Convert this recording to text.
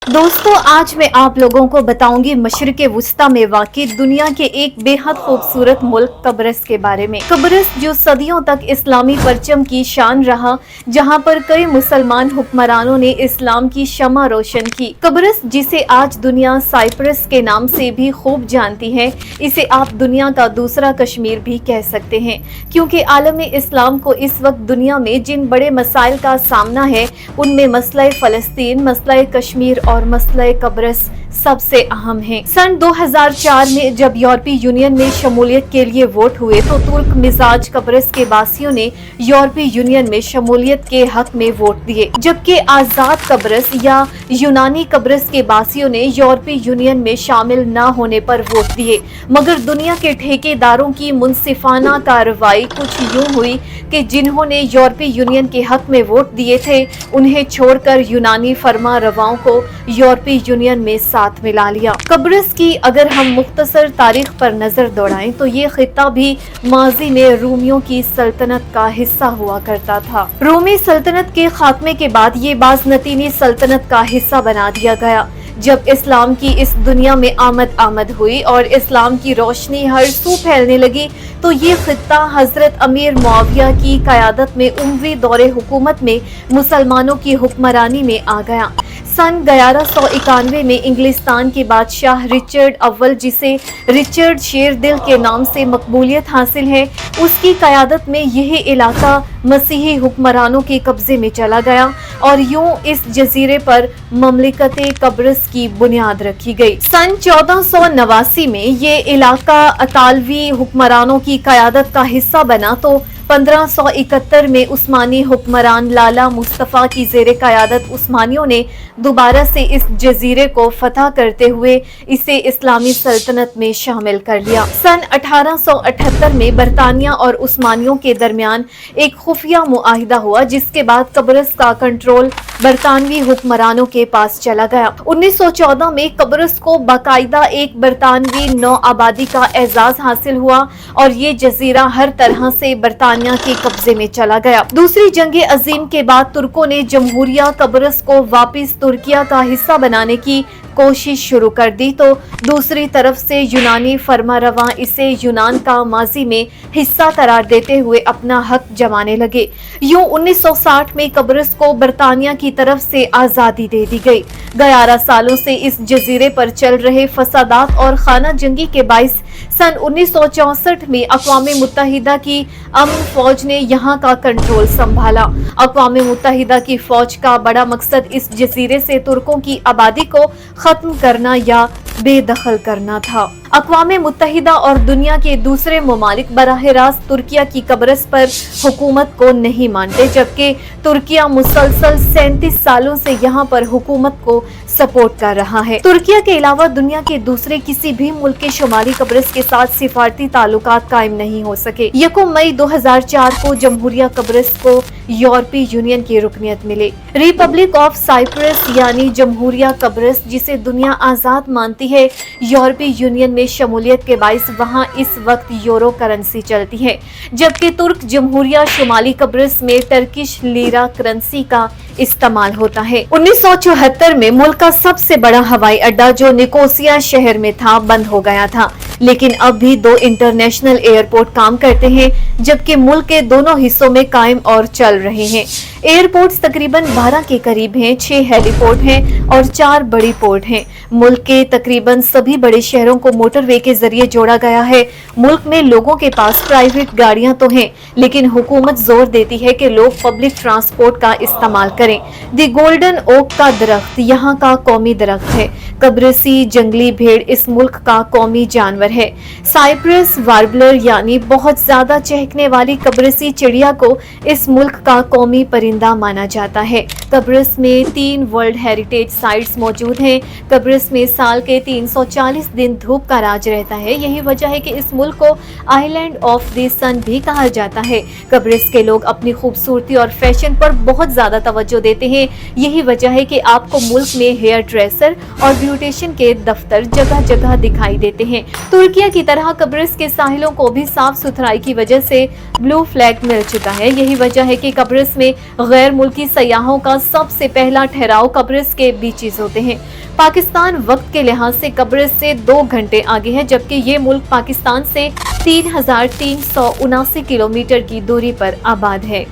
दोस्तों, आज मैं आप लोगों को बताऊंगी मशरिक़ वुस्ता में वाक़ई दुनिया के एक बेहद खूबसूरत मुल्क कब्रस के बारे में। कब्रस जो सदियों तक इस्लामी परचम की शान रहा, जहां पर कई मुसलमान हुक्मरानों ने इस्लाम की शमा रोशन की। कब्रस जिसे आज दुनिया साइप्रस के नाम से भी खूब जानती है, इसे आप दुनिया का दूसरा कश्मीर भी कह सकते हैं, क्योंकि आलम इस्लाम को इस वक्त दुनिया में जिन बड़े मसाइल का सामना है, उनमें मसला फ़लस्तीन, मसला कश्मीर और मसला कब्रस सबसे अहम है। सन 2004 में जब यूरोपीय यूनियन में शमूलियत के लिए वोट हुए तो तुर्क मिजाज कब्रस के बासियों ने यूरोपीय यूनियन में शमूलियत के हक में वोट दिए, जबकि आज़ाद कब्रस या यूनानी कब्रस के बासियों ने यूरोपीय यूनियन में शामिल न होने पर वोट दिए। मगर दुनिया के ठेकेदारों की मुनसिफाना कार्रवाई कुछ यूं हुई कि जिन्होंने यूरोपीय यूनियन के हक में वोट दिए थे, उन्हें छोड़कर यूनानी फरमा रवाओं को यूरोपीय यूनियन में साथ मिला लिया। कब्रस की अगर हम मुख्तसर तारीख पर नजर दौड़ाएं तो ये खित्ता भी माजी में रूमियों की सल्तनत का हिस्सा हुआ करता था। रोमी सल्तनत के खात्मे के बाद ये बाज़नतीनी सल्तनत का हिस्सा बना दिया गया। जब इस्लाम की इस दुनिया में आमद हुई और इस्लाम की रोशनी हर सू फैलने लगी तो ये खित्ता हजरत अमीर मुआविया की क़यादत में उमवी दौरे हुकूमत में मुसलमानों की हुक्मरानी में आ गया। सन 1191 में इंग्लिस्तान के बादशाह रिचर्ड अव्वल, जिसे रिचर्ड शेरदिल के नाम से मकबूलियत हासिल है, उसकी क़यादत में यह इलाका मसीही हुक्मरानों के कब्जे में चला गया और यूं इस जजीरे पर ममलिकत कब्रस की बुनियाद रखी गई। सन 1489 में ये इलाका अतालवी हुक्मरानों की क़यादत का हिस्सा बना तो 1571 में उस्मानी हुक्मरान लाला मुस्तफ़ा की ज़ेरे क़यादत उस्मानियों ने दोबारा से इस जजीरे को फतह करते हुए इसे इस्लामी सल्तनत में शामिल कर लिया। सन 1878 में बरतानिया और उस्मानियों के दरमियान एक खुफिया मुआहिदा हुआ, जिसके बाद कब्रस का कंट्रोल बरतानवी हुक्मरानों के पास चला गया। 1914 में कब्रस को बाकायदा एक बरतानवी नौ आबादी का एजाज हासिल हुआ और ये जजीरा हर तरह से बरतानिया के कब्जे में चला गया। दूसरी जंग अजीम के बाद तुर्कों ने जमहूरिया कब्रस को वापस तुर्किया का हिस्सा बनाने की कोशिश शुरू कर दी तो दूसरी तरफ से यूनानी फरमारवा इसे यूनान का माजी में हिस्सा करार देते हुए अपना हक जमाने लगे। यूं 1960 में कब्रस को बरतानिया की तरफ से आज़ादी दे दी गई। 11 सालों से इस जजीरे पर चल रहे फसादात और खाना जंगी के बाइस सन 1964 में अक़वाम मुत्तहिदा की अमन फौज ने यहाँ का कंट्रोल संभाला। अक़वाम मुत्तहिदा की फौज का बड़ा मकसद इस जजीरे से तुर्कों की आबादी को खत्म करना या बेदखल करना था। अक़वाम मुत्तहिदा और दुनिया के दूसरे ममालिक बराह रास्त तुर्किया की कब्रस पर हुकूमत को नहीं मानते, जबकि तुर्किया मुसलसल 37 सालों से यहाँ पर हुकूमत को सपोर्ट कर रहा है। तुर्किया के अलावा दुनिया के दूसरे किसी भी मुल्क के शुमाली कब्रस के साथ सिफारती ताल्लुकात कायम नहीं हो सके। 1 मई 2004 को जमहूरिया कब्रस को यूरोपीय यूनियन की रुकनियत मिली। रिपब्लिक ऑफ साइप्रस यानी जमहूरिया कब्रस, जिसे दुनिया आज़ाद मानती है, यूरोपीय यूनियन में शमूलियत के बाइस वहाँ इस वक्त यूरो करेंसी चलती है, जबकि तुर्क जमहूरिया शुमाली कब्रस में टर्किश लीरा करेंसी का इस्तेमाल होता है। 1974 में मुल्क का सबसे बड़ा हवाई अड्डा जो निकोसिया शहर में था बंद हो गया था, लेकिन अब भी 2 इंटरनेशनल एयरपोर्ट काम करते हैं, जबकि मुल्क के दोनों हिस्सों में कायम और चल रहे हैं। एयरपोर्ट्स तकरीबन 12 के करीब हैं, 6 हेलीपोर्ट हैं और 4 बड़ी पोर्ट हैं। मुल्क के तकरीबन सभी बड़े शहरों को मोटरवे के जरिए जोड़ा गया है। मुल्क में लोगों के पास प्राइवेट गाड़ियां तो हैं, लेकिन हुकूमत जोर देती है कि लोग पब्लिक ट्रांसपोर्ट का इस्तेमाल करें। दी गोल्डन ओक का दरख्त यहाँ का कौमी दरख्त है। कब्रसी जंगली भेड़ इस मुल्क का कौमी जानवर है। साइप्रस वार्बलर यानी बहुत ज्यादा चहकने वाली कब्रसी चिड़िया को इस मुल्क का कौमी परिंदा माना जाता है। कब्रस में 3 वर्ल्ड हेरिटेज साइट्स मौजूद हैं। कब्रस में साल के 340 दिन धूप का राज रहता है। यही वजह है कि इस मुल्क को आइलैंड ऑफ द सन भी कहा जाता है। कब्रस के लोग अपनी खूबसूरती और फैशन पर बहुत ज्यादा तवज्जो توجہ دیتے ہیں۔ یہی وجہ ہے کہ آپ کو ملک میں ہیئر ڈریسر اور بیوٹیشین کے دفتر جگہ جگہ دکھائی دیتے ہیں۔ ترکیہ کی طرح قبرص کے ساحلوں کو بھی صاف ستھرائی کی وجہ سے بلو فلیگ مل چکا ہے۔ یہی وجہ ہے کہ قبرص میں غیر ملکی سیاحوں کا سب سے پہلا ٹھہراؤ قبرص کے بیچز ہوتے ہیں۔ پاکستان وقت کے لحاظ سے قبرص سے 2 گھنٹے آگے ہے، جبکہ یہ ملک پاکستان سے 3379 کلومیٹر کی دوری پر آباد ہے۔